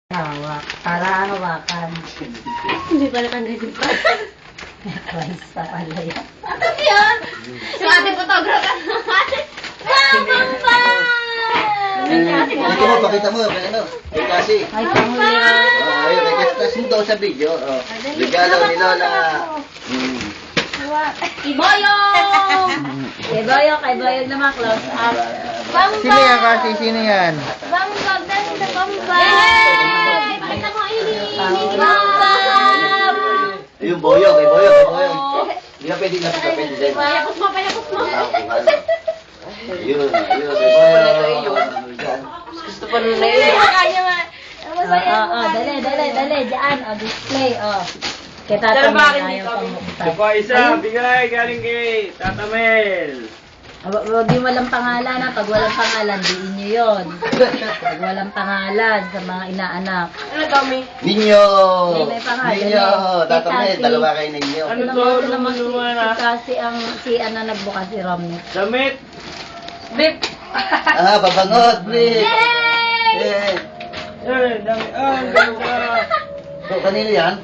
Hawak. Para hawakan. Hindi pala tanggalin pa. Twice pa pala yan. Ano yan? Yung ating photographer naman. Bamba! Ito mo, pakita mo. Kaya ano? Kay Cassie. Ay, panghuli. Ayun, kay Cassie. Tas mo daw sa video. Regalo ni Lola. Iboyong! Kay Boyong naman, close up. Bamba! Sino yan kasi? Sino yan? Bamba! Dahil sa Bamba! Pakita mo ini! Bamba! Ayun, Boyong. Kay Boyong. Hindi na pwede din. Payakos mo! Ayun, kay Boyong. Gusto pa nung naiyak. Kanya nga. Dali. Diyan, display, Kaya tatanong ayaw pang buksan. Ito isa, bigay galing kay Tata Mel. Huwag yung walang pangalan na. Pag walang pangalan, diin nyo yun. Pag walang pangalan sa mga inaanak. Ano, Tommy? Ninyo. May pangalan. Ninyo. Tatamay, dalawa kayo ninyo. Ano Ito to? naman Lumunuman ah. kasi si Ana nagbukas si Romney. Damit. Bip! Babangot, please. Damit. Ganda. So, kanino yan?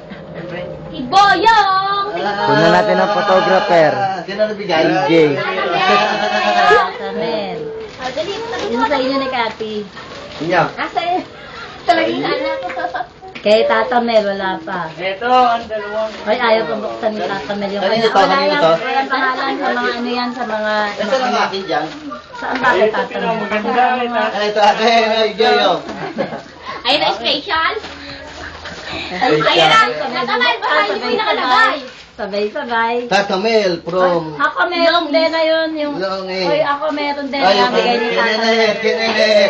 Iboyong! Kunin natin ang photographer. Sino nabigay? DJ. Samen. Dali mo Yun sa inyo ni Cathy. Inyo. Asa talagang anak ko. Kay Tata Mel, wala pa. Ito, ang dalawang. Ay, ayaw pa buksan ni Tata Mel yung Kanino to? Wala Kanino yan, to? walang pangalan sa mga ano yan, sa mga... Nasaan ang akin dyan? Saan ba kay Ito, Tata Mel? maganda. Ito, akin. Ay, Joyo. Ayun na special. Ay, Ayun na. Natamay ba? Hindi mo yung nakalagay. Sabay-sabay. Tatamel from... Ako meron din na yun. Yung... Long Oy, ako meron din. Ay, na bigay ni Tata Mel. Kininet.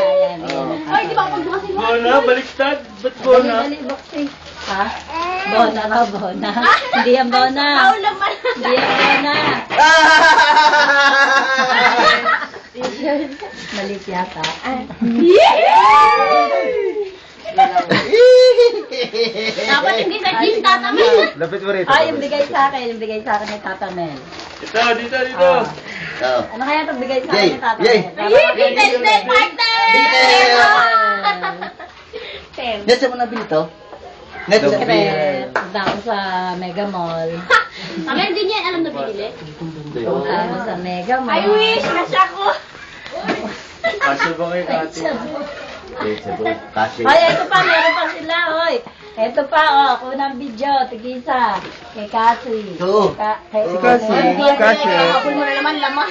Ay, di ba ako pagbukasin mo? Bona, baliktad. Ba't bona? Dali, boxing. Ha? Bona raw, Bona. Hindi yan Bona. Tao lang man. Hindi yan Bona. Malit yata. Dapat hindi sa jeans tatamay. Lapit mo rito. Ay, yung bigay sa akin ni Tata Mel. Ito, dito. Ano kaya itong bigay sa akin Yay! ni Tata Yay! Mel? Birthday party! Net, saan mo nabili to? Net, saan nabili? Secret. Punta ako sa Mega Mall. Amen din yan, alam na binili. Punta ako sa Mega Mall. I wish, nasa ko. Kaso ba kayo kati? Kasi. Ay, ito pa, meron pa sila, oy. Ito pa, kunang video, tigisa. Kay Cassie. Oo. Si Cassie. Cassie. Kapul mo na naman laman.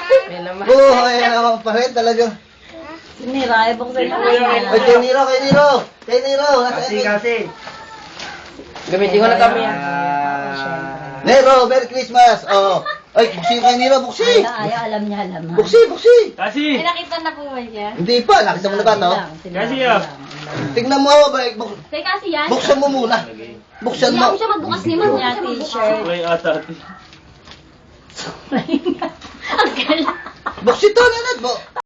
Oo, ay, naman pa rin talaga. Sinira, ay buksan ko Ay, kay Niro. Kasi. Gamitin ko na kami. Nero, Merry Christmas. Ay, buksi kay Niro, buksi. Ayaw, alam niya, alam ha. Buksi. Kasi. May nakita na po ba siya? Hindi pa, nakita mo na ba to? Kasi ah. Tingnan mo, Kay kasi yan. buksan mo muna. Buksan Hindi mo. ako siya magbukas ni Ma'am. Niya t-shirt. May ata. Ang galang. Buksi to, nanat mo.